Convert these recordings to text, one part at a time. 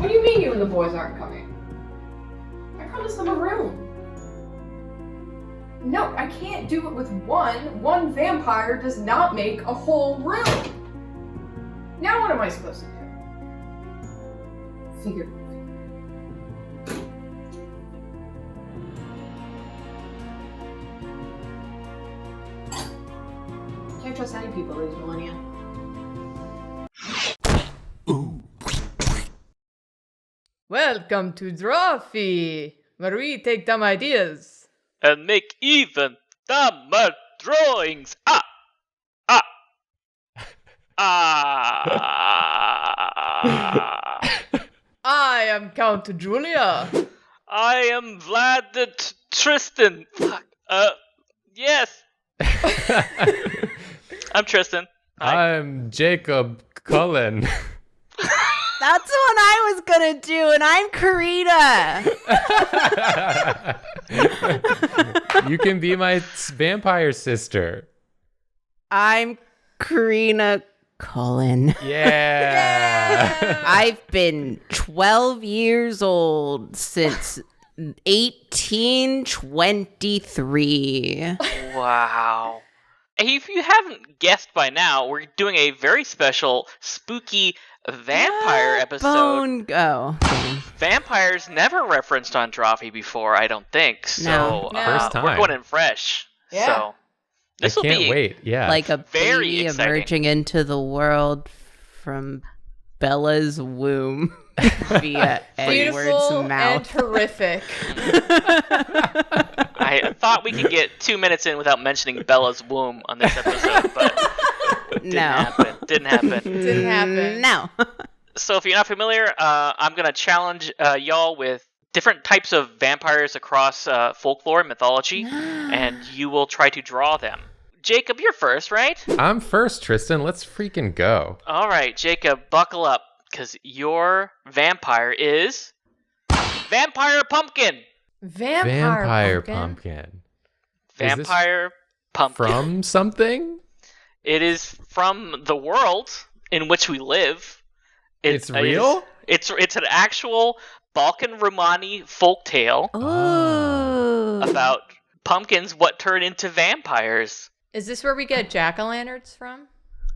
What do you mean you and the boys aren't coming? I promised them a room. No, I can't do it with one. One vampire does not make a whole room. Now what am I supposed to do? Figure. Can't trust any people these millennia. Ooh. Welcome to Drawfee, where we take dumb ideas and make even dumber drawings. I am Count Julia. I am Vlad the Tristan. Yes. I'm Tristan. Hi. I'm Jacob Cullen. That's what I was gonna do, and I'm Karina. You can be my vampire sister. I'm Karina Cullen. Yeah. I've been 12 years old since 1823. Wow. If you haven't guessed by now, we're doing a very special spooky vampire episode. Vampires never referenced on Drawfee before, I don't think. So First time. We're going in fresh. Yeah. So this will can't be wait. Yeah. Like a very baby exciting. emerging into the world from Bella's womb via Edward's Beautiful mouth. and horrific. I thought we could get 2 minutes in without mentioning Bella's womb on this episode, but didn't happen. Didn't happen. No. So if you're not familiar, I'm going to challenge y'all with different types of vampires across folklore and mythology, and you will try to draw them. Jacob, you're first, right? I'm first, Tristan. Let's freaking go. All right, Jacob, buckle up, because your vampire is Vampire Pumpkin. Vampire pumpkin. Vampire Pumpkin. From something? It is from the world in which we live. It's real? It's an actual Balkan Romani folktale about pumpkins what turn into vampires. Is this where we get jack-o'-lanterns from?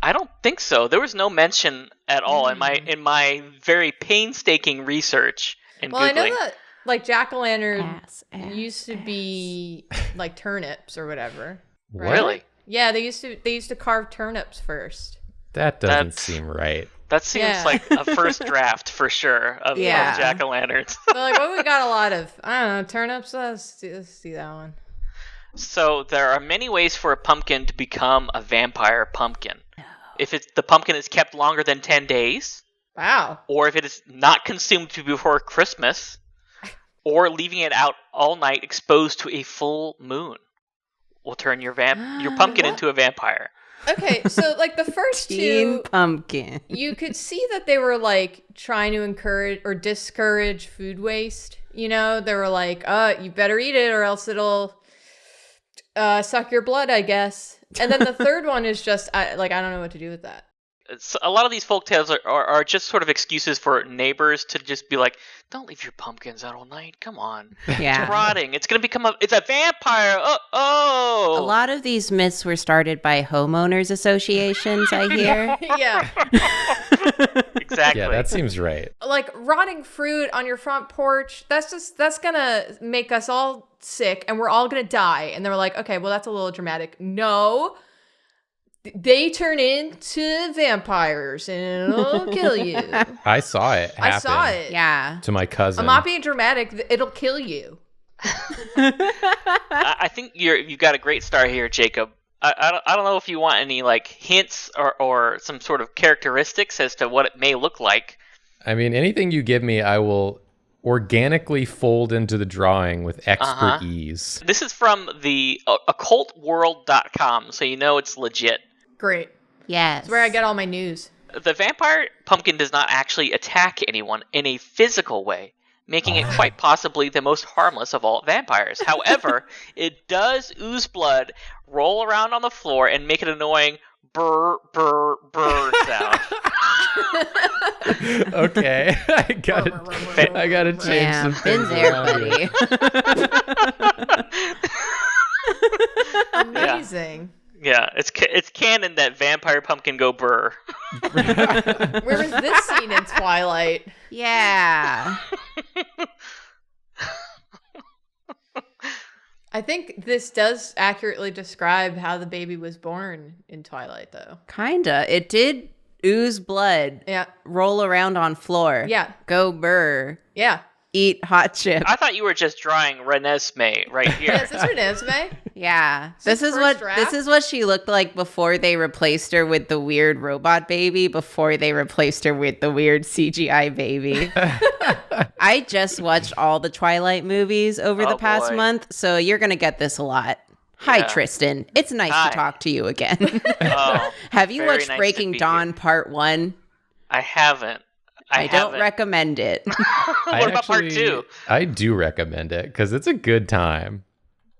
I don't think so. There was no mention at all in my very painstaking research and Well, Googling. I know that like jack-o'-lantern used to be like turnips or whatever. Right? Really? Yeah, they used to carve turnips first. That doesn't seem right. That seems like a first draft for sure of jack-o'-lanterns. But like, what we got a lot of? I don't know, turnips. Let's see that one. So there are many ways for a pumpkin to become a vampire pumpkin. If the pumpkin is kept longer than 10 days. Wow. Or if it is not consumed before Christmas. Or leaving it out all night exposed to a full moon will turn your pumpkin into a vampire. Okay, so like the first Teen two, pumpkin. you could see that they were like trying to encourage or discourage food waste. You know, they were like, you better eat it or else it'll suck your blood, I guess. And then the third one is just, I don't know what to do with that. A lot of these folktales are just sort of excuses for neighbors to just be like, don't leave your pumpkins out all night. Come on. Yeah. It's rotting. It's going to become it's a vampire. Oh. A lot of these myths were started by homeowners associations, I hear. Yeah. Exactly. Yeah, that seems right. Like rotting fruit on your front porch, that's gonna make us all sick and we're all gonna die. And they were like, okay, well, that's a little dramatic. No. They turn into vampires and it'll kill you. I saw it happen. I saw it. Yeah. To my cousin. I'm not being dramatic. It'll kill you. I think you've got a great start here, Jacob. I don't know if you want any like hints or some sort of characteristics as to what it may look like. I mean, anything you give me, I will organically fold into the drawing with expert ease. This is from the occultworld.com, so you know it's legit. Great. Yes. That's where I get all my news. The vampire pumpkin does not actually attack anyone in a physical way, making it quite possibly the most harmless of all vampires. However, it does ooze blood, roll around on the floor, and make an annoying burr, burr, burr sound. Okay, I gotta change Yeah, some been things there, around here. Yeah. Amazing. Yeah, it's canon that vampire pumpkin go burr. Where was this scene in Twilight? Yeah. I think this does accurately describe how the baby was born in Twilight, though. Kinda. It did ooze blood. Yeah. Roll around on floor. Yeah. Go burr. Yeah. Eat hot chip. I thought you were just drawing Renesmee right here. Yeah, is this Renesmee? Yeah. This This is first what draft? this is what she looked like before they replaced her with the weird robot baby, before they replaced her with the weird CGI baby. I just watched all the Twilight movies over the past boy. month, so you're going to get this a lot. Hi, Yeah. Tristan. It's nice Hi. to talk to you again. Oh, Have you very watched nice to Breaking be Dawn here. Part 1? I haven't. I don't recommend it. What about part 2? I do recommend it because it's a good time.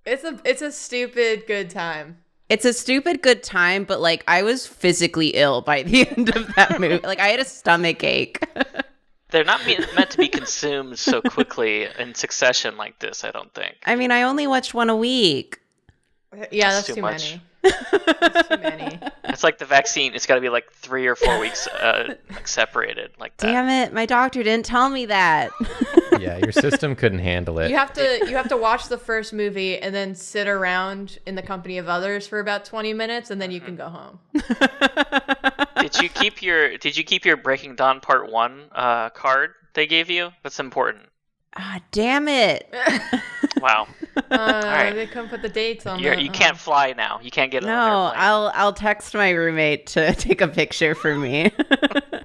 It's a stupid good time. It's a stupid good time, but like I was physically ill by the end of that movie. Like I had a stomach ache. They're not meant to be consumed so quickly in succession like this, I don't think. I mean, I only watched one a week. Yeah, That's that's too too much. many. That's too many. It's like the vaccine. It's got to be like 3 or 4 weeks like separated like that. Damn it, my doctor didn't tell me that. Yeah, your system couldn't handle it. You have to watch the first movie and then sit around in the company of others for about 20 minutes and then you can go home. Did you keep your Breaking Dawn Part 1 card they gave you? That's important. Ah, damn it. Wow. right. They couldn't put the dates on. You can't fly now. You can't get on No, an airplane. I'll text my roommate to take a picture for me.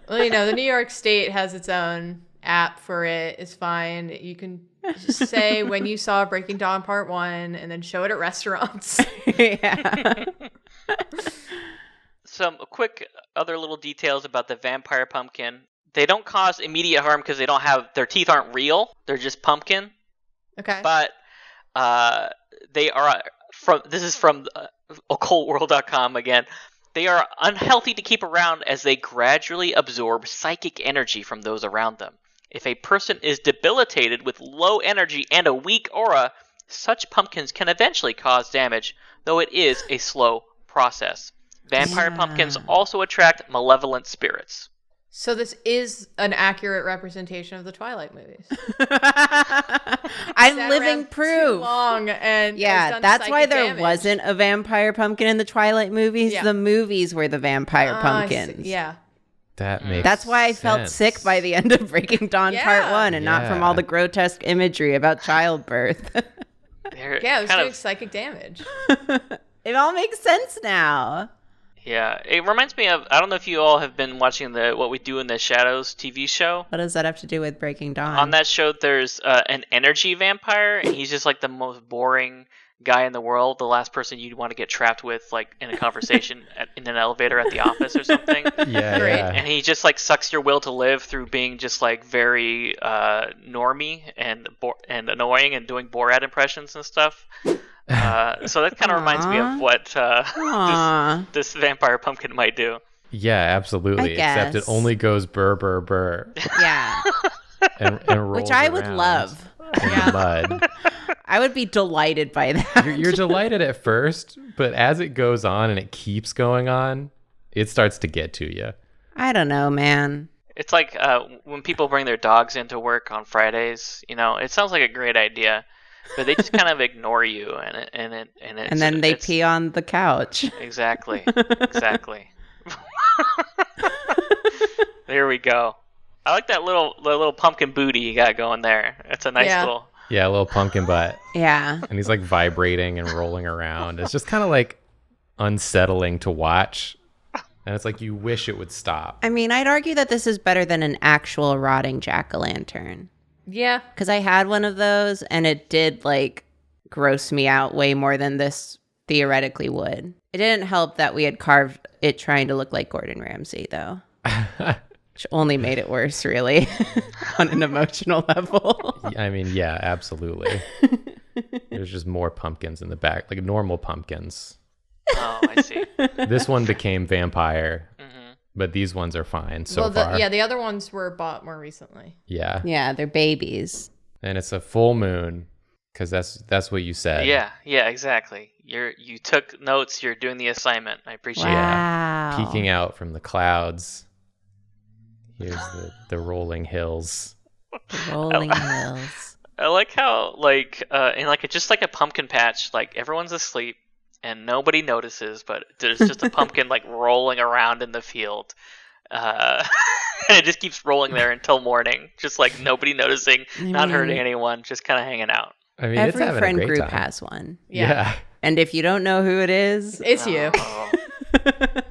Well, you know, the New York State has its own app for it. It's fine. You can just say when you saw Breaking Dawn Part 1 and then show it at restaurants. Yeah. Some quick other little details about the vampire pumpkin. They don't cause immediate harm because their teeth aren't real. They're just pumpkin. Okay. But they are this is from occultworld.com again. They are unhealthy to keep around as they gradually absorb psychic energy from those around them. If a person is debilitated with low energy and a weak aura, such pumpkins can eventually cause damage, though it is a slow process. Vampire pumpkins also attract malevolent spirits. So this is an accurate representation of the Twilight movies. I'm Sat living around Too proof. long and has Yeah, done that's why psychic there damage. wasn't a vampire pumpkin in the Twilight movies. Yeah. The movies were the vampire I see. pumpkins. Yeah. That makes That's why I felt sense. sick by the end of Breaking Dawn Part Yeah. 1 and not from all Yeah. the grotesque imagery about childbirth. They're Yeah, it was kind doing of, psychic damage. It all makes sense now. yeah. It reminds me of, I don't know if you all have been watching the What We Do in the Shadows TV show. What does that have to do with Breaking Dawn? On that show, there's an energy vampire, and he's just like the most boring guy in the world, the last person you'd want to get trapped with, like in a conversation in an elevator at the office or something. Yeah, Great. yeah. And he just like sucks your will to live through being just like very normy and annoying and doing Borat impressions and stuff. So that kind of reminds me of what Aw. this vampire pumpkin might do. Yeah, absolutely. I Except guess. it only goes burr, burr, burr. Yeah. And rolls Which I would around love. in the mud. I would be delighted by that. You're delighted at first, but as it goes on and it keeps going on, it starts to get to you. I don't know, man. It's like when people bring their dogs into work on Fridays. You know, it sounds like a great idea, but they just kind of ignore you, and And then they pee on the couch. Exactly. There we go. I like that little pumpkin booty you got going there. It's a nice Yeah. little. Yeah, a little pumpkin butt. Yeah. And he's like vibrating and rolling around. It's just kind of like unsettling to watch. And it's like you wish it would stop. I mean, I'd argue that this is better than an actual rotting jack-o'-lantern. Yeah. Because I had one of those, and it did, like, gross me out way more than this theoretically would. It didn't help that we had carved it trying to look like Gordon Ramsay, though. Which only made it worse, really, on an emotional level. I mean, yeah, absolutely. There's just more pumpkins in the back, like normal pumpkins. Oh, I see. This one became vampire, Hmm. but these ones are fine so far. The other ones were bought more recently. Yeah. Yeah, they're babies. And it's a full moon, because that's what you said. Yeah, exactly. You took notes. You're doing the assignment. I appreciate it. Wow. Peeking out from the clouds. Here's the rolling hills. Rolling hills. I like how in just like a pumpkin patch, like everyone's asleep and nobody notices, but there's just a pumpkin like rolling around in the field. And it just keeps rolling there until morning, just like nobody noticing, not hurting anyone, just kind of hanging out. I mean, it's Every having a friend great group time. has one. Yeah. And if you don't know who it is, It's you. Oh.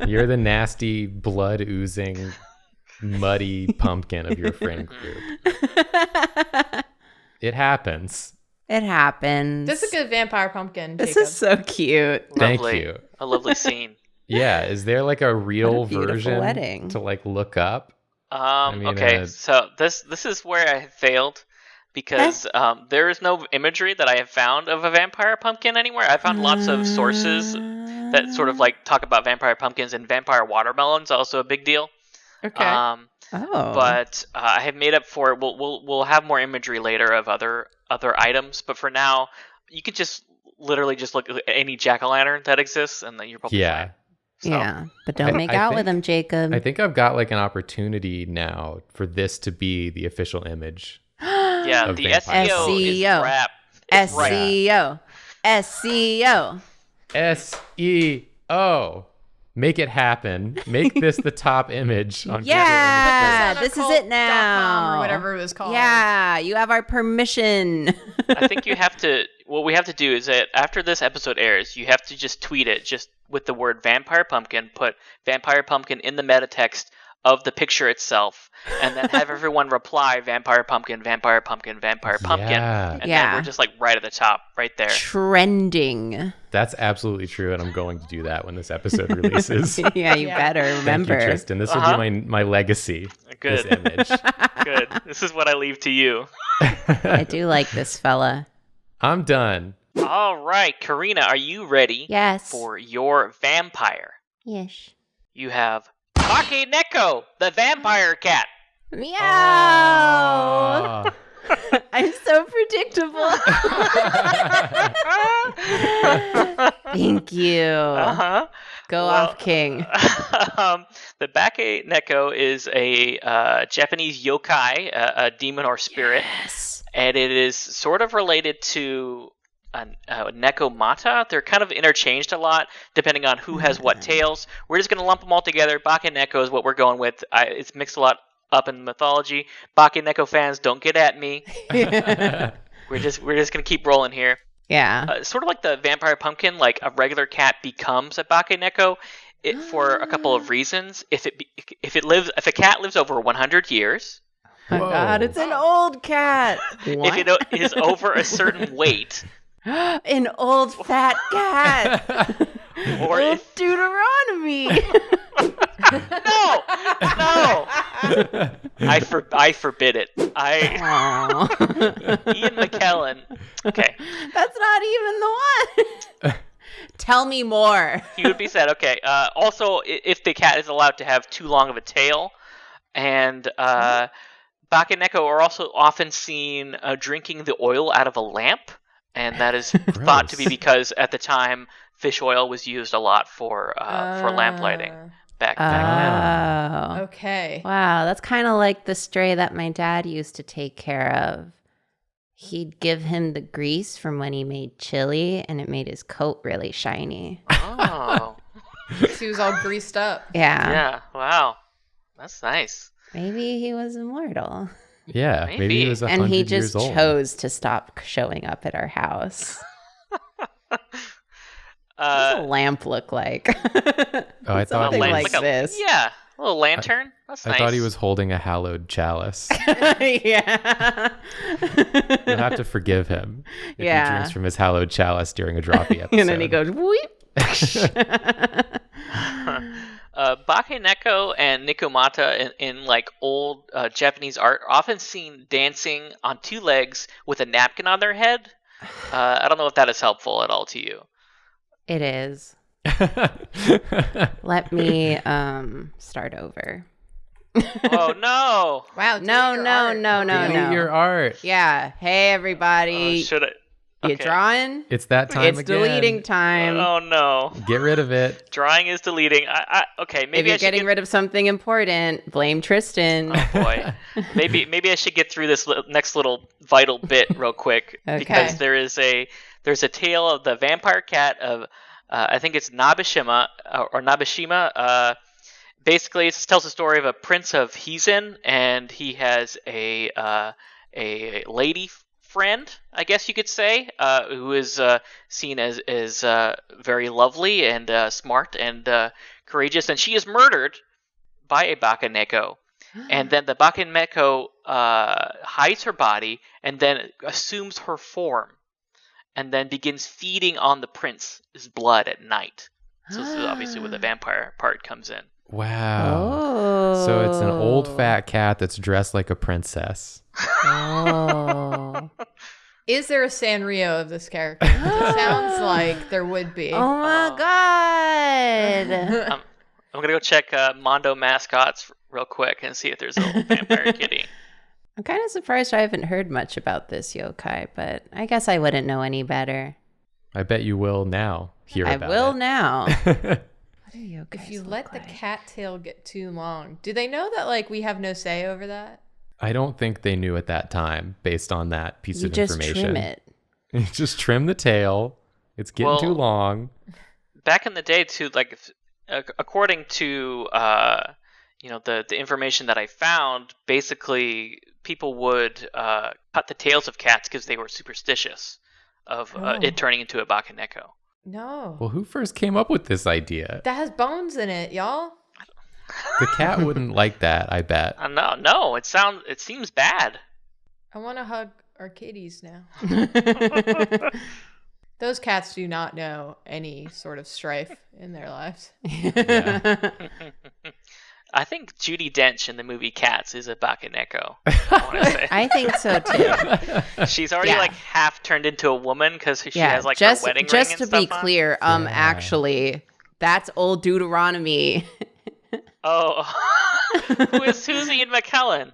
You're the nasty, blood oozing, muddy pumpkin of your friend group. It happens. it happens. This is a good vampire pumpkin, This Jacob. is so cute. Thank Lovely. you. A lovely scene. Yeah, is there like a real What a beautiful version wedding. to like look up? mean, Okay, so this is where I failed because there is no imagery that I have found of a vampire pumpkin anywhere. I found lots of sources that sort of like talk about vampire pumpkins, and vampire watermelons also a big deal. Okay. But I have made up for it. We'll have more imagery later of other items, but for now, you could just literally just look at any jack-o'-lantern that exists, and then you're probably fine. So, Yeah, but don't make I out think- with them, Jacob. I think I've got like an opportunity now for this to be the official image. yeah, Of the vampire. SEO is SEO. crap. It's right. SEO. SEO. SEO. Make it happen. Make this the top image on Yeah, Google Images. this is it now. Or whatever it was called. Yeah, you have our permission. I think you have to. What we have to do is that after this episode airs, you have to just tweet it just with the word vampire pumpkin, put vampire pumpkin in the meta text of the picture itself, and then have everyone reply vampire pumpkin, vampire pumpkin, vampire pumpkin. Yeah. And then Yeah. we're just like right at the top, right there. Trending. That's absolutely true, and I'm going to do that when this episode releases. Yeah, you Yeah. better Thank remember. you, Tristan. This will be my legacy. Good. This image. Good. This is what I leave to you. I do like this fella. I'm done. All right, Karina, are you ready Yes. for your vampire? Yes. You have Bakeneko, the vampire cat. Meow. Ah. I'm so predictable. Thank you. Uh-huh. Go Well, off, King. The Bakeneko is a Japanese yokai, a demon or spirit, Yes. and it is sort of related to Nekomata. They're kind of interchanged a lot depending on who has what tails. We're just going to lump them all together. Bakeneko is what we're going with. It's mixed a lot up in mythology. Bakeneko fans, don't get at me. We're just going to keep rolling here. Yeah. Sort of like the vampire pumpkin, like a regular cat becomes a Bakeneko for a couple of reasons. If a cat lives over 100 years, Oh my God, it's an old cat. if it is over a certain weight, An old fat cat. or Old if, Deuteronomy. no, I forbid it. Aw. Ian McKellen. Okay, That's not even the one. Tell me more. he would be sad. Okay. Also, if the cat is allowed to have too long of a tail, and Bakeneko are also often seen drinking the oil out of a lamp, and that is thought to be Gross. because at the time fish oil was used a lot for lamp lighting back then. Oh. Okay. Wow, that's kind of like the stray that my dad used to take care of. He'd give him the grease from when he made chili, and it made his coat really shiny. Oh, He was all greased up. Yeah. yeah. Wow, that's nice. Maybe he was immortal. Yeah, maybe Maybe. he was And 100 he years just old. chose to stop showing up at our house. What does a lamp look like? Oh, I thought Something he was- like this. Yeah, a little lantern. That's I nice. thought he was holding a hallowed chalice. Yeah. You'll have to forgive him if Yeah. he drinks from his hallowed chalice during a Drawfee episode. And then he goes, whoop. Bakeneko and Nekomata in like old Japanese art are often seen dancing on two legs with a napkin on their head. I don't know if that is helpful at all to you. It is. Let me start over. Oh no! Wow. No. Delete your art. Yeah. Hey, everybody. Should I? You Okay. drawing? It's that time It's again. deleting time. Oh no! Get rid of it. Drawing is deleting. Okay, maybe if you're I should getting rid of something important, blame Tristan. Oh boy, maybe I should get through this next little vital bit real quick Okay. because there's a tale of the vampire cat of I think it's Nabishima or Nabishima. Basically, it tells the story of a prince of Hizen, and he has a lady friend, I guess you could say, who is seen as very lovely and smart and courageous, and she is murdered by a Bakeneko. And then the Bakeneko hides her body and then assumes her form and then begins feeding on the prince's blood at night. So this is obviously where the vampire part comes in. Wow. Oh. So it's an old fat cat that's dressed like a princess. Oh. Is there a Sanrio of this character? It sounds like there would be. Oh my god. I'm going to go check Mondo mascots real quick and see if there's a little vampire kitty. I'm kind of surprised I haven't heard much about this yokai, but I guess I wouldn't know any better. I bet you will now hear I about will it. now. What do yokais If you look let the like? cat tail get too long, do they know that like we have no say over that? I don't think they knew at that time based on that piece You of just information. trim it. You just trim the tail. It's getting too long. Back in the day, too, like according to the information that I found, basically people would cut the tails of cats because they were superstitious of it turning into a Bakeneko. No. Well, who first came up with this idea? That has bones in it, y'all. The cat wouldn't like that, I bet. No, it seems bad. I want to hug our kitties now. Those cats do not know any sort of strife in their lives. Yeah. I think Judi Dench in the movie Cats is a Bakeneko. I want to say. I think so too. She's already Yeah. like half turned into a woman because she Yeah, has like just her wedding ring just and to stuff be on. clear, Yeah. actually, that's old Deuteronomy. Oh, who's Ian McKellen?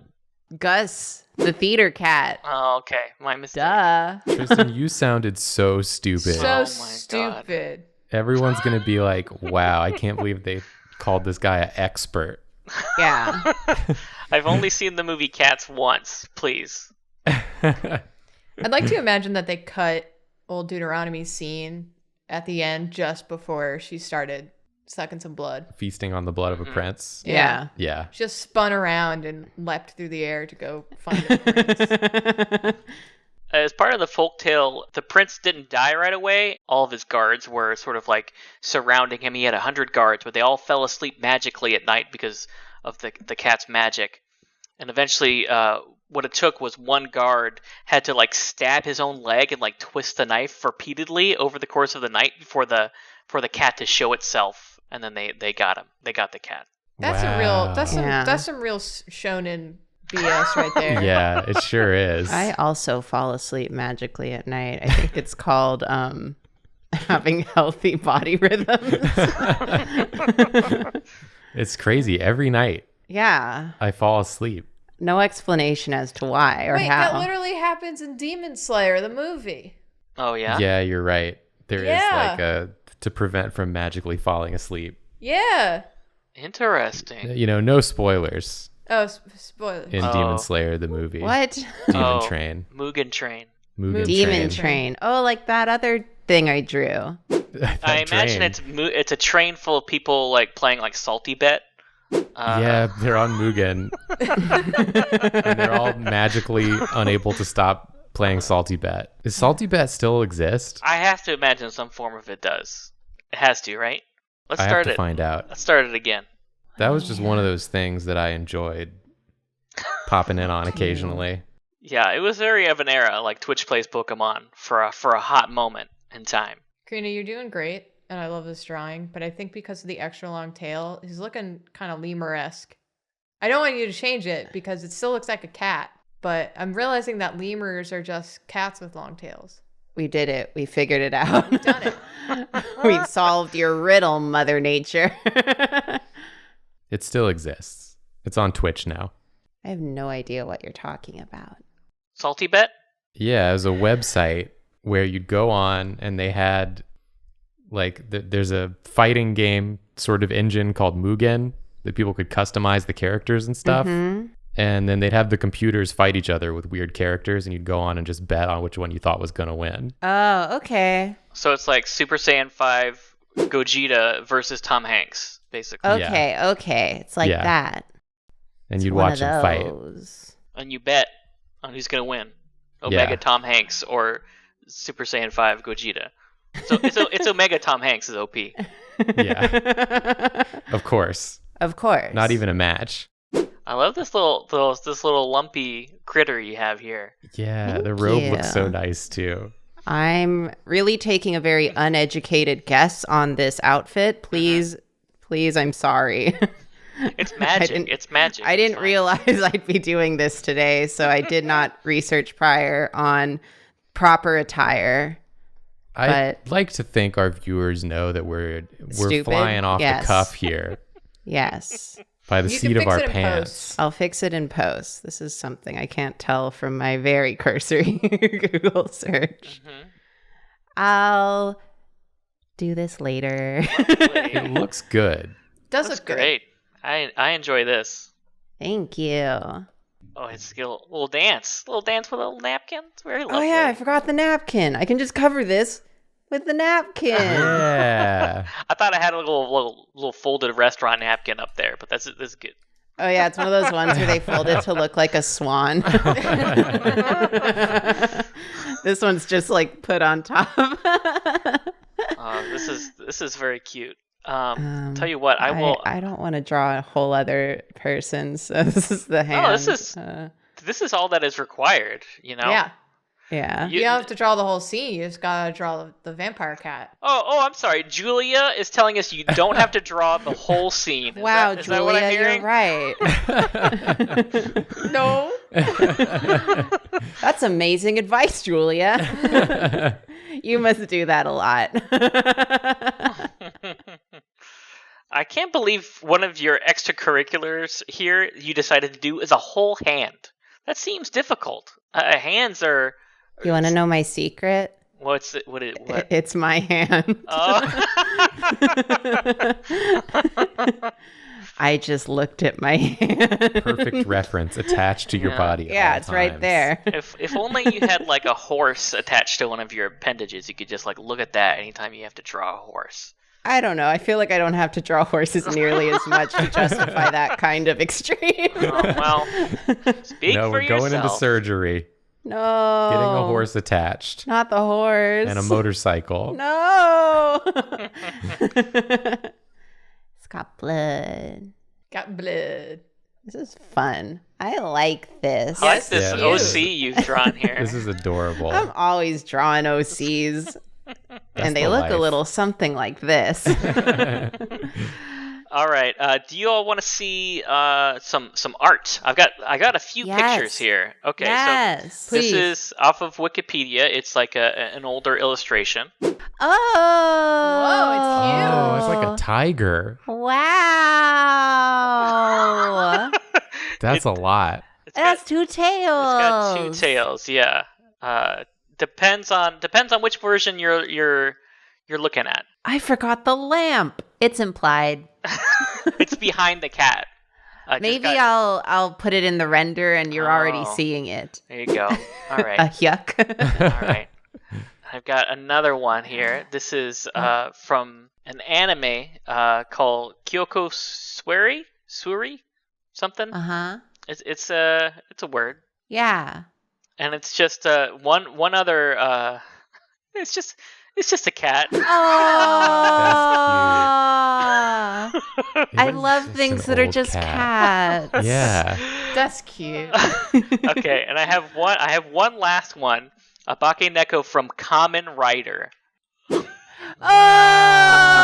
Gus, the theater cat. Oh, okay, my mistake. Duh. Tristan, you sounded so stupid. So Oh my God. stupid. Everyone's going to be like, wow, I can't believe they called this guy an expert. Yeah. I've only seen the movie Cats once. Please. I'd like to imagine that they cut old Deuteronomy's scene at the end just before she started sucking some blood. Feasting on the blood of a prince. Yeah. Yeah. She just spun around and leapt through the air to go find the prince. As part of the folktale, the prince didn't die right away. All of his guards were sort of like surrounding him. He had 100 guards, but they all fell asleep magically at night because of the cat's magic. And eventually, what it took was one guard had to like stab his own leg and like twist the knife repeatedly over the course of the night for the cat to show itself. And then they got him. They got the cat. That's a real. That's some. Yeah. That's some real shonen BS right there. Yeah, it sure is. I also fall asleep magically at night. I think it's called having healthy body rhythms. It's crazy. Every night Yeah. I fall asleep. No explanation as to why or Wait, how. that literally happens in Demon Slayer, the movie. Oh, yeah? Yeah, you're right. There is Yeah. like a to prevent from magically falling asleep. Yeah. Interesting. You know, no spoilers Oh, spoiler. in Oh. Demon Slayer the movie. What? Demon Oh. Train. Mugen Train. Mugen Demon Train. Train. Oh, like that other thing I drew. That I imagine train. it's a train full of people like playing like Salty Bet. Yeah, they're on Mugen. And they're all magically unable to stop playing Salty Bet. Does Salty Bet still exist? I have to imagine some form of it does. It has to, right? Let's I have start to it. find out. Let's start it again. That was just one of those things that I enjoyed popping in on occasionally. Yeah, it was very of an era, like Twitch plays Pokemon for a hot moment in time. Karina, you're doing great, and I love this drawing, but I think because of the extra long tail, he's looking kind of lemur-esque. I don't want you to change it because it still looks like a cat, but I'm realizing that lemurs are just cats with long tails. We did it. We figured it out. We've done it. We solved your riddle, Mother Nature. It still exists. It's on Twitch now. I have no idea what you're talking about. Salty Bet? Yeah, it was a website where you'd go on and they had there's a fighting game sort of engine called Mugen that people could customize the characters and stuff. Mm-hmm. And then they'd have the computers fight each other with weird characters and you'd go on and just bet on which one you thought was going to win. Oh, okay. So it's like Super Saiyan 5 Gogeta versus Tom Hanks, basically. Okay. It's like that. And It's you'd one watch of them fight. those. And you bet on who's going to win. Omega Tom Hanks or Super Saiyan 5 Gogeta. So it's Omega Tom Hanks is OP. Yeah. Of course. Of course. Not even a match. I love this little lumpy critter you have here. Yeah, Thank the robe you. looks so nice too. I'm really taking a very uneducated guess on this outfit. Please, I'm sorry. It's magic. It's magic. I didn't It's fine. realize I'd be doing this today, so I did not research prior on proper attire. I'd like to think our viewers know that we're Stupid? flying off Yes. the cuff here Yes. by the You seat can of fix our it in pants. post. I'll fix it in post. This is something I can't tell from my very cursory Google search. Mhm. I'll do this later. It looks good. Does That's look good. great. I enjoy this. Thank you. Oh, it's a little dance with a little napkin. It's very lovely. Oh yeah, I forgot the napkin. I can just cover this with the napkin. Yeah. I thought I had a little folded restaurant napkin up there, but this is good. Oh yeah, it's one of those ones where they fold it to look like a swan. This one's just like put on top. This is very cute. Tell you what, I will. I don't want to draw a whole other person, so this is the hand. This is all that is required. You know. Yeah. Yeah. You don't have to draw the whole scene. You just gotta draw the vampire cat. Oh, I'm sorry. Julia is telling us you don't have to draw the whole scene. Wow, is Julia, that what I'm hearing? you're right. No. That's amazing advice, Julia. You must do that a lot. I can't believe one of your extracurriculars here you decided to do is a whole hand. That seems difficult. Hands are. You want to know my secret? What? It's my hand. Oh. I just looked at my hand. Perfect reference attached to your Yeah. body. at Yeah, all it's right times. there. If only you had like a horse attached to one of your appendages, you could just like look at that anytime you have to draw a horse. I don't know. I feel like I don't have to draw horses nearly as much to justify that kind of extreme. Oh, well, speak No, for we're going into yourself. surgery. No. Getting a horse attached. Not the horse. And a motorcycle. No. It's got blood. Got blood. This is fun. I like this. I like this Yeah. OC you've drawn here. This is adorable. I'm always drawing OCs. And they the look a life. little something like this. All right. Do you all want to see some art? I got a few Yes. pictures here. Okay. Yes. So Please. this is off of Wikipedia. It's like an older illustration. Oh. Oh, it's like a tiger. Wow. That's a lot. It's That's got, two tails. it's got two tails. Yeah. Depends on which version you're looking at. I forgot the lamp. It's implied. It's behind the cat. Just Maybe got- I'll put it in the render and you're already Oh. seeing it. There you go. All right. Yuck. All right. I've got another one here. This is from an anime called Kyoko Suri, something. Uh-huh. It's a word, Yeah. and it's just one other. It's just a cat. Oh. I Even love just things an that are old just cat. cats. Yeah. That's cute. Okay, and I have one last one. A Bakeneko from Kamen Rider.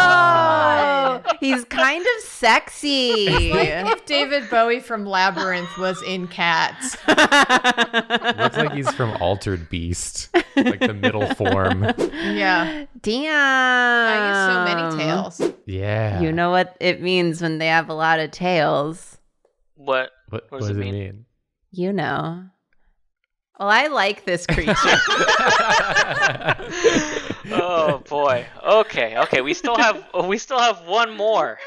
Oh, he's kind of sexy. Like if David Bowie from Labyrinth was in Cats. Looks like he's from Altered Beast. like the middle form. Yeah. Damn. I use so many tails. Yeah. You know what it means when they have a lot of tails. What? What does it mean? You know. Well, I like this creature. Oh boy. Okay. We still have one more.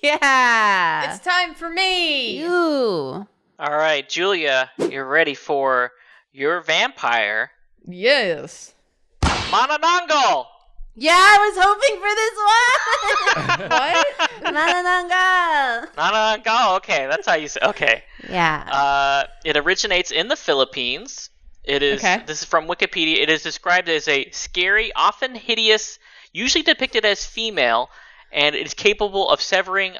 Yeah. It's time for me. Ooh. All right, Julia, you're ready for your vampire, Yes. Manananggal. Yeah, I was hoping for this one. What? Manananggal. Manananggal. Okay, that's how you say. Okay. Yeah. It originates in the Philippines. It is. Okay. This is from Wikipedia. It is described as a scary, often hideous, usually depicted as female, and it is capable of severing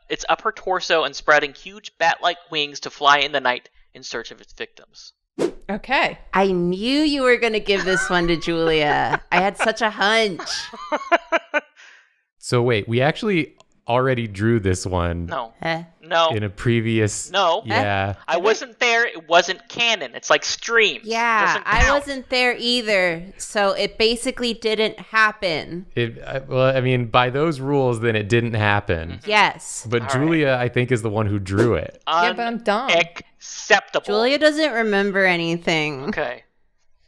its upper torso and spreading huge bat-like wings to fly in the night in search of its victims. Okay. I knew you were going to give this one to Julia. I had such a hunch. So wait, we actually already drew this one No. Huh? No. in a previous. No. Yeah. I wasn't there. It wasn't canon. It's like streams. Yeah, Doesn't I count. wasn't there either. So it basically didn't happen. Well, I mean, by those rules, then it didn't happen. Yes. But All Julia, I think, is the one who drew it. Yeah, but I'm dumb. Acceptable. Julia doesn't remember anything. Okay.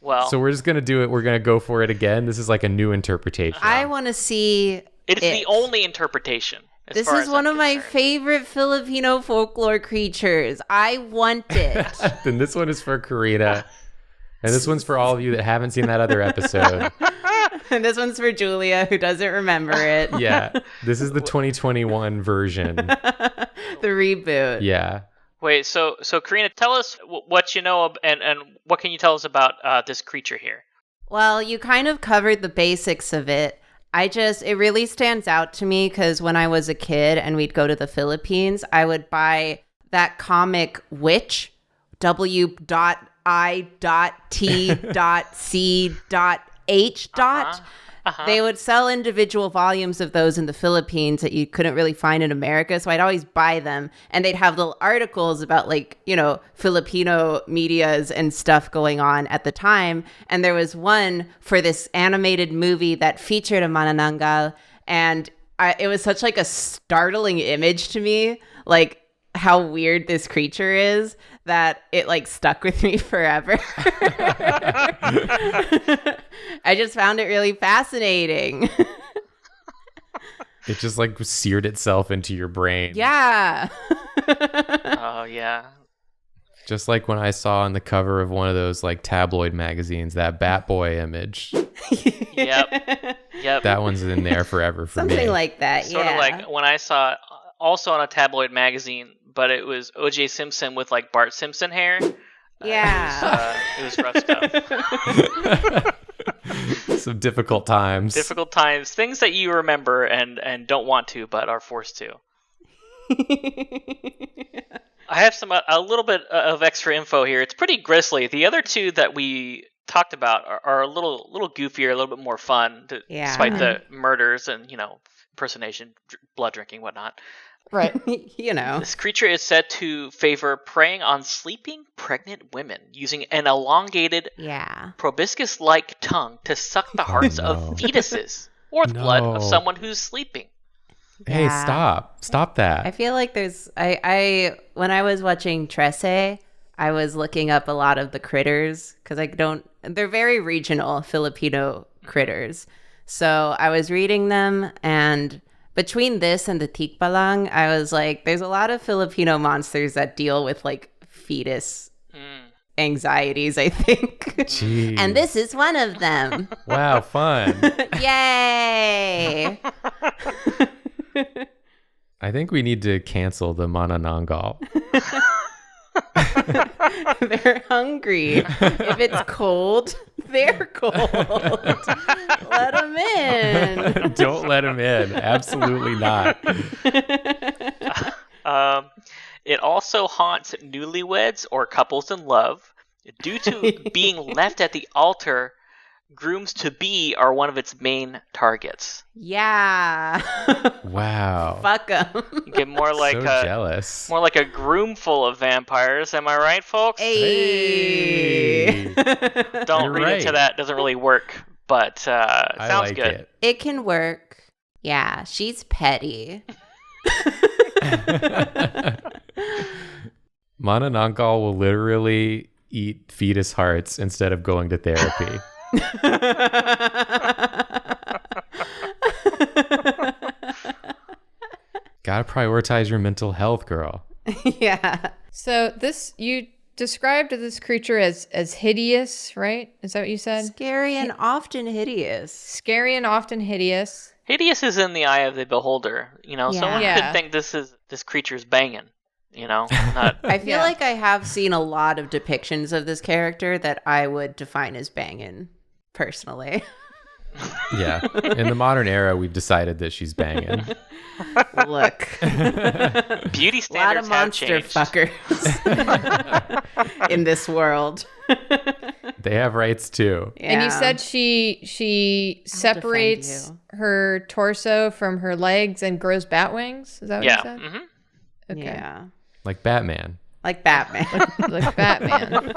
Well, So we're just going to do it. We're going to go for it again. This is like a new interpretation. I want to see it's the only interpretation. as This far is as one I'm of my concerned. favorite Filipino folklore creatures. I want it. Then this one is for Karina. And this one's for all of you that haven't seen that other episode. And this one's for Julia, who doesn't remember it. Yeah. This is the 2021 version. The reboot. Yeah. Wait, so Karina, tell us what you know and what can you tell us about this creature here? Well, you kind of covered the basics of it. It really stands out to me because when I was a kid and we'd go to the Philippines, I would buy that comic Witch, W.I.T.C.H. They would sell individual volumes of those in the Philippines that you couldn't really find in America. So I'd always buy them. And they'd have little articles about Filipino medias and stuff going on at the time. And there was one for this animated movie that featured a Manananggal. And it was such like a startling image to me, like how weird this creature is, that it like stuck with me forever. I just found it really fascinating. It just like seared itself into your brain. Yeah. Oh yeah. Just like when I saw on the cover of one of those like tabloid magazines, that Bat Boy image. Yep. That one's in there forever for me. Something like that, Sort yeah. of like when I saw it also on a tabloid magazine, but it was O.J. Simpson with like Bart Simpson hair. Yeah. It was rough stuff. Some difficult times. Difficult times, things that you remember and don't want to, but are forced to. I have a little bit of extra info here. It's pretty grisly. The other two that we talked about are a little goofier, a little bit more fun, despite the murders and impersonation, blood drinking, whatnot. Right. This creature is said to favor preying on sleeping pregnant women using an elongated, proboscis-like tongue to suck the hearts of fetuses or the blood of someone who's sleeping. Hey, stop that. I feel like there's when I was watching Trece, I was looking up a lot of the critters because they're very regional Filipino critters. So I was reading them, and between this and the tikbalang, I was like, there's a lot of Filipino monsters that deal with like fetus anxieties, I think. Jeez. And this is one of them. Wow, fun. Yay! I think we need to cancel the Manananggal. They're hungry. If it's cold, they're cold. Let them in. Don't let him in. Absolutely not. It also haunts newlyweds or couples in love. Due to being left at the altar, grooms-to-be are one of its main targets. Yeah. Wow. Fuck them. You get more like jealous. More like a groom full of vampires. Am I right, folks? Hey. Don't You're read right. into that. Doesn't really work, but it I sounds like good. it. It can work. Yeah, she's petty. Manananggal will literally eat fetus hearts instead of going to therapy. Gotta prioritize your mental health, girl. Yeah. So this, you described this creature as hideous, right? Is that what you said? Scary and often hideous. Scary and often hideous. Hideous is in the eye of the beholder. Someone Yeah. could think this creature's banging. Not. I feel Yeah. like I have seen a lot of depictions of this character that I would define as banging, personally. Yeah. In the modern era, we've decided that she's banging. Look. Beauty A lot of standards have monster changed. fuckers in this world. They have rights too. And you Yeah. said she separates you. her torso from her legs and grows bat wings. Is that what Yeah. you said? hmm Okay. Yeah. Like Batman. Like Batman. Like Batman.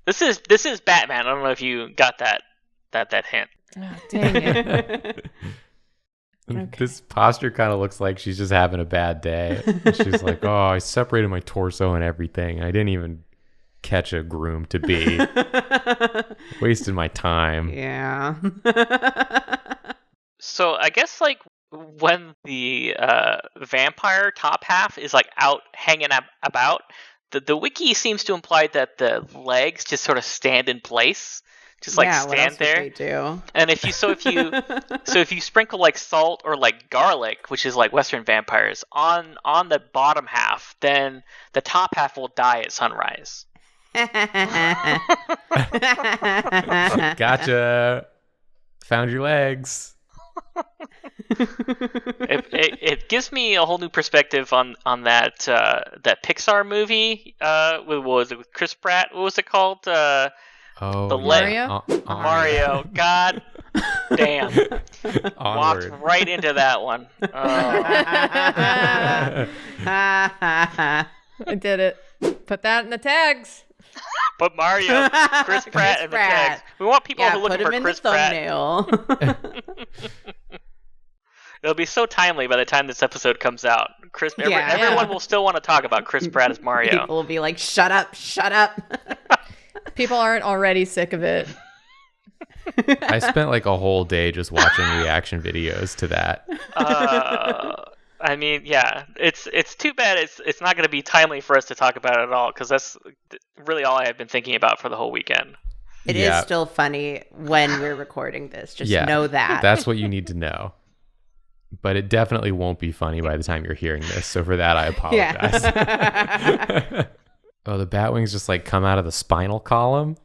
This is Batman. I don't know if you got that hint. Oh, dang it. This posture kind of looks like she's just having a bad day. She's like, oh, I separated my torso and everything. I didn't even catch a groom to be. Wasted my time. Yeah. So I guess like when the vampire top half is like out hanging about, the wiki seems to imply that the legs just sort of stand in place, just like Yeah, what stand else would there. they do? And if you sprinkle like salt or like garlic, which is like Western vampires, on the bottom half, then the top half will die at sunrise. Gotcha. Found your legs. It gives me a whole new perspective on that Pixar movie. What was it with Chris Pratt? What was it called? Oh, The Mario? Mario. God damn. Walked Onward. right into that one. Oh. I did it. Put that in the tags. But Mario, Chris Pratt, and the tags. We want people Yeah, who look put for him in Chris the Pratt. thumbnail. It'll be so timely by the time this episode comes out. Yeah. Everyone will still want to talk about Chris Pratt as Mario. People will be like, shut up, shut up. People aren't already sick of it. I spent like a whole day just watching reaction videos to that. I mean, yeah, it's too bad it's not going to be timely for us to talk about it at all, because that's really all I have been thinking about for the whole weekend. It is still funny when we're recording this. Just know that. That's what you need to know. But it definitely won't be funny by the time you're hearing this. So for that, I apologize. Yeah. Oh, the batwings just like come out of the spinal column.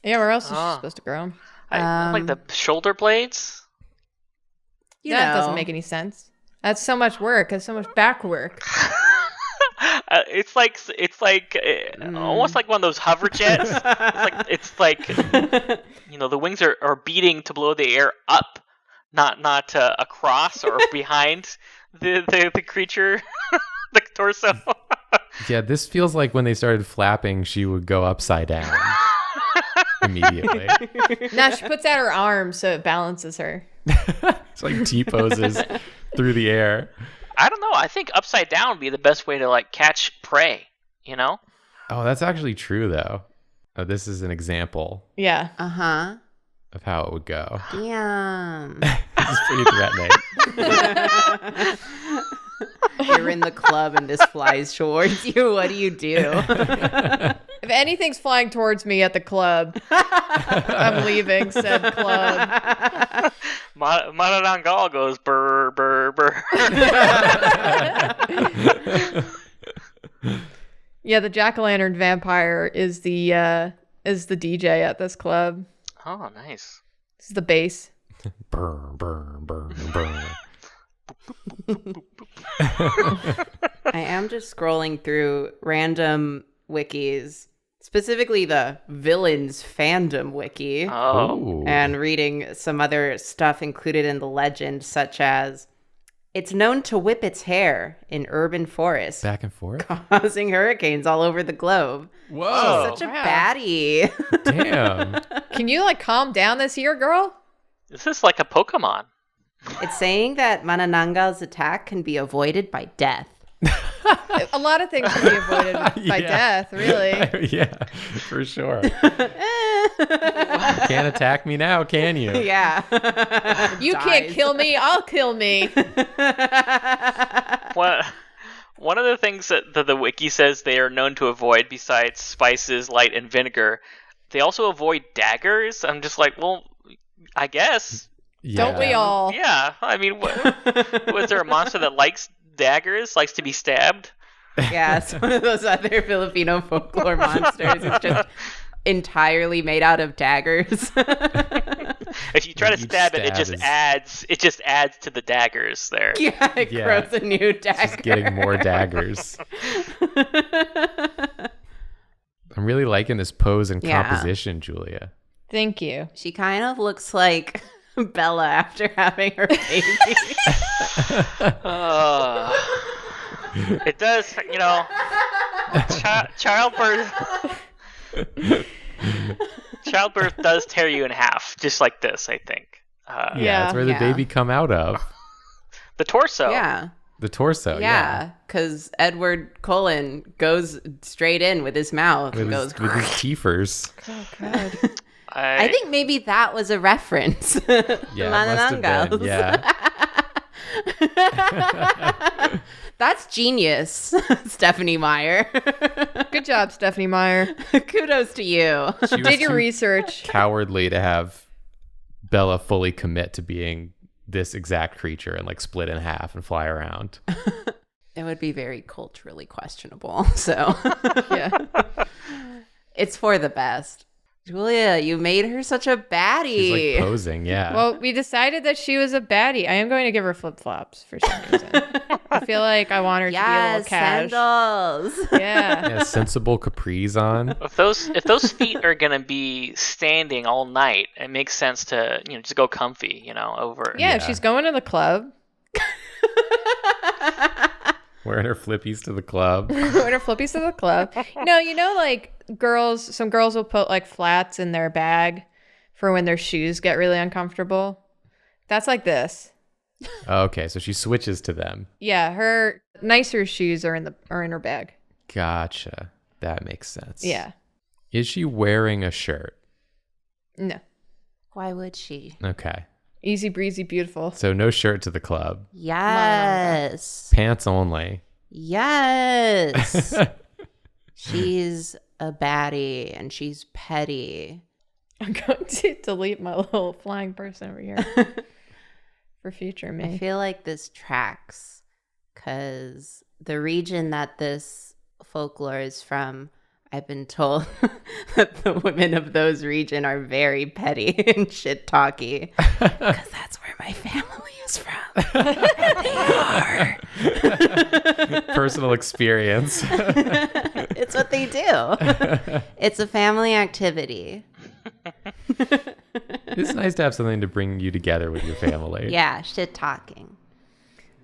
Yeah, where else is she Ah. supposed to grow? Like the shoulder blades. That doesn't make any sense. That's so much work. That's so much back work. It's like almost like one of those hover jets. It's like the wings are beating to blow the air up, not across or behind the creature, the torso. Yeah, this feels like when they started flapping, she would go upside down immediately. Now she puts out her arms so it balances her. It's like T-poses through the air. I don't know. I think upside down would be the best way to like catch prey. Oh, that's actually true though. Oh, this is an example Yeah. Uh-huh. of how it would go. Damn. This is pretty threatening. You're in the club and this flies towards you. What do you do? If anything's flying towards me at the club, I'm leaving said club. Manananggal goes burr burr burr. Yeah, the jack-o'-lantern vampire is the DJ at this club. Oh, nice. This is the bass. Burr, burr, burr, burr. I am just scrolling through random wikis, specifically the villains fandom wiki, Oh, Ooh. and reading some other stuff included in the legend, such as It's known to whip its hair in urban forests, Back and forth. causing hurricanes all over the globe. Whoa. She's such a Wow. baddie. Damn. Can you like calm down this year, girl? Is this like a Pokemon? It's saying that Manananggal's attack can be avoided by death. A lot of things can be avoided by Yeah. death, really. Yeah, for sure. Can't attack me now, can you? Yeah. You can't kill me, I'll kill me. One of the things that the wiki says they are known to avoid, besides spices, light, and vinegar, they also avoid daggers. I'm just like, well, I guess. Don't we all? Yeah, I mean, was there a monster that likes daggers, likes to be stabbed? Yeah, it's one of those other Filipino folklore monsters. It's just entirely made out of daggers. If you try to Each stab it, it stab just adds to the daggers there. Yeah, it Yeah. grows a new dagger. Just getting more daggers. I'm really liking this pose and Yeah. composition, Julia. Thank you. She kind of looks like Bella after having her baby. It does, childbirth does tear you in half, just like this, I think. Yeah. That's where the Yeah. baby come out of. The torso. Yeah. The torso. Yeah, because Edward Cullen goes straight in with his mouth and goes. With his teethers. Oh, God. I think maybe that was a reference. The Yeah, it must have been. Manananggals. Yeah. That's genius, Stephanie Meyer. Good job, Stephanie Meyer. Kudos to you. She was Did your too research. cowardly to have Bella fully commit to being this exact creature and like split in half and fly around. It would be very culturally questionable. So Yeah. it's for the best. Julia, you made her such a baddie. She's like posing, yeah. Well, we decided that she was a baddie. I am going to give her flip-flops for some reason. I feel like I want her to be a little Yes, cash. sandals. Yeah. yeah, sensible capris on. If those feet are gonna be standing all night, it makes sense to just go comfy, over. Yeah, if she's going to the club. Wearing her flippies to the club. Wearing her flippies to the club. No, like some girls will put like flats in their bag for when their shoes get really uncomfortable. That's like this. Okay, so she switches to them. Yeah, her nicer shoes are in her bag. Gotcha. That makes sense. Yeah. Is she wearing a shirt? No. Why would she? Okay. Easy breezy, beautiful. So no shirt to the club. Yes. Pants only. Yes. She's a baddie and she's petty. I'm going to delete my little flying person over here for future I me. feel like this tracks because the region that this folklore is from, I've been told that the women of those region are very petty and shit talky because that's where my family is from. They are. Personal experience. It's what they do. It's a family activity. It's nice to have something to bring you together with your family. Yeah, shit talking.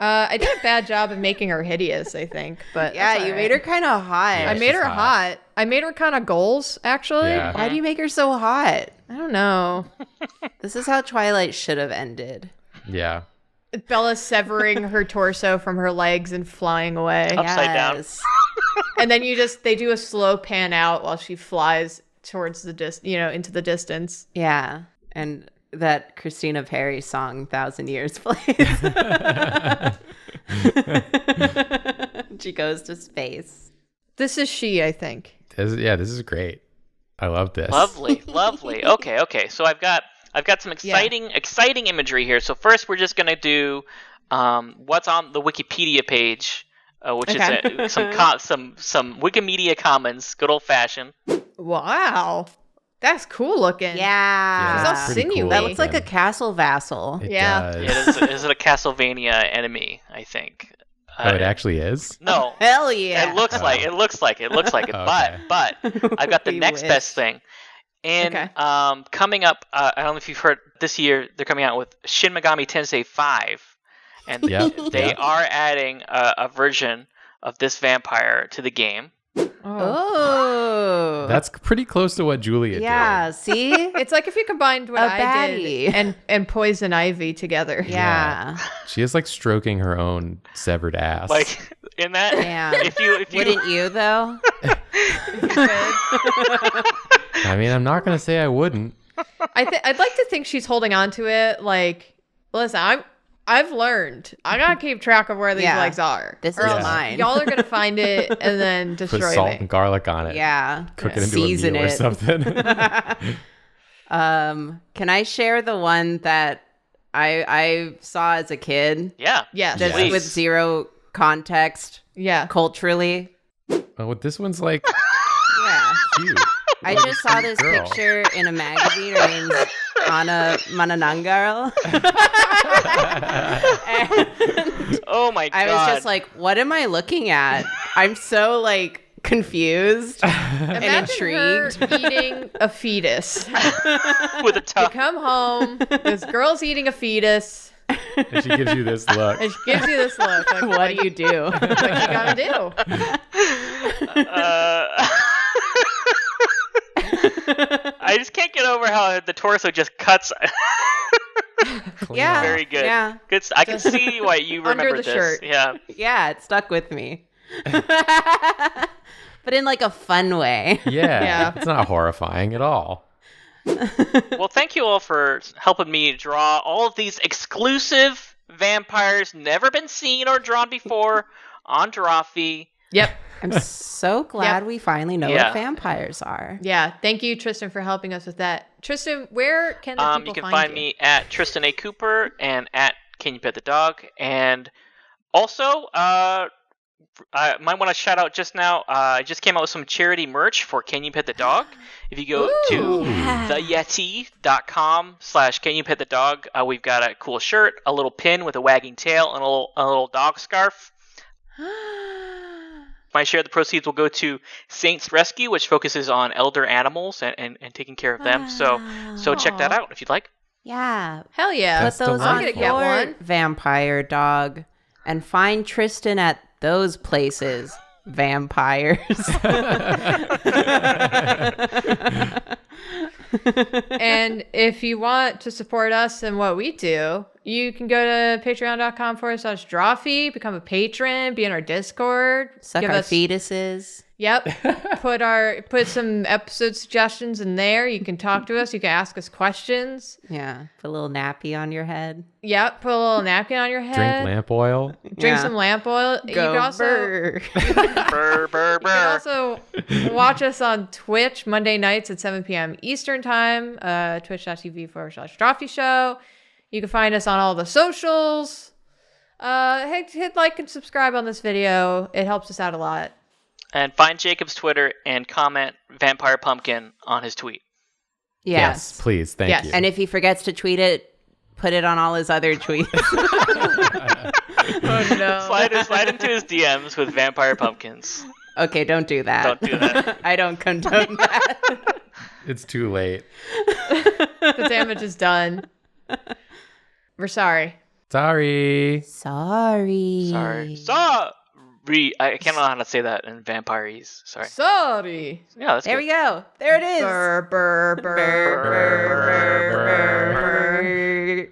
I did a bad job of making her hideous, I think. But Yeah, that's you all made right. her kind of hot. Yeah, I made she's her hot. hot. I made her kind of goals, actually. Yeah. Why do you make her so hot? I don't know. This is how Twilight should have ended. Yeah. Bella severing her torso from her legs and flying away. Upside down. Yes. And then they do a slow pan out while she flies towards the into the distance. Yeah. And that Christina Perry song, 1,000 Years plays. She goes to space. This is she, I think. This is great. I love this. Lovely. Okay. So I've got some exciting imagery here. So first, we're just gonna do what's on the Wikipedia page, which Okay. is some Wikimedia Commons, good old fashioned. Wow. That's cool looking. Yeah. She's all it's pretty sinewy. That looks like a looking. castle vassal. It Yeah. does. Is it a Castlevania enemy? I think. Oh, it actually is? No. Hell yeah. It looks like it. Okay. But I've got the We next wish. best thing. And Okay. coming up, I don't know if you've heard this year, they're coming out with Shin Megami Tensei 5. and they are adding a version of this vampire to the game. Oh. That's pretty close to what Julia did. Yeah, see? It's like if you combined what A I baddie. did and Poison Ivy together. Yeah. She is like stroking her own severed ass. Like in that, Yeah. if you Wouldn't you, though? If you could. I mean, I'm not going to say I wouldn't. I'd like to think she's holding on to it. Like, listen, I've learned. I gotta keep track of where these Yeah. legs are. This Or is else mine. Y'all are gonna find it and then Put destroy salt me. and garlic on it. Yeah. Cook it into Season a meal or it. something. Can I share the one that I saw as a kid? yeah, Yes. That's Please. with zero context Yeah. culturally. Oh, this one's like Yeah. cute. I just saw this Girl. picture in a magazine. Her name's Anna Manananggal. And oh my god, I was just like, what am I looking at? I'm so like confused and Imagine intrigued. her eating a fetus. with a You tough. come home, this girl's eating a fetus, And she gives you this look. and she gives you this look. Like, What do you do? what you gotta do? I just can't get over how the torso just cuts. Clean Yeah. off. Very good. Yeah. Good. I can see why you Under remember the this. shirt. Yeah. Yeah, it stuck with me. But in like a fun way. Yeah. Yeah. It's not horrifying at all. Well, thank you all for helping me draw all of these exclusive vampires never been seen or drawn before on Drawfee. Yep. I'm so glad we finally know Yeah. what vampires are. Yeah. Thank you, Tristan, for helping us with that. Tristan, where can the people You can find find you? me at Tristan A. Cooper and at Can You Pet the Dog. And also, I might want to shout out just now. I just came out with some charity merch for Can You Pet the Dog. If you go to theyeti.com/Can You Pet the Dog, we've got a cool shirt, a little pin with a wagging tail, and a little dog scarf. My share of the proceeds will go to Saints Rescue, which focuses on elder animals and taking care of them. So check that Aw. out if you'd like. Yeah. Hell yeah. That's Put those delightful. on I'm gonna get your one. vampire dog and find Tristan at those places. Vampires. And if you want to support us and what we do, you can go to patreon.com/Drawfee, become a patron, be in our Discord, Suck give our us fetuses. Yep. Put some episode suggestions in there. You can talk to us. You can ask us questions. Yeah. Put a little nappy on your head. Yep. Put a little napkin on your Drink head. lamp oil. Drink Yeah. some lamp oil. You Go can also burr. Burr, burr, You can burr. also watch us on Twitch Monday nights at 7 p.m. Eastern Time, twitch.tv/Drawfee Show. You can find us on all the socials. Hit like and subscribe on this video. It helps us out a lot. And find Jacob's Twitter and comment Vampire Pumpkin on his tweet. Yes. Please. Thank Yes. you. And if he forgets to tweet it, put it on all his other tweets. Oh no. Slide into his DMs with Vampire Pumpkins. Okay, don't do that. Don't do that. I don't condone that. It's too late. The damage is done. We're sorry. Sorry. Sorry. Sorry. I can't know how to say that in Vampirese. Sorry. Sorry. Yeah, that's There good. we go. There it is. Burr, burr, burr, burr, burr, burr, burr.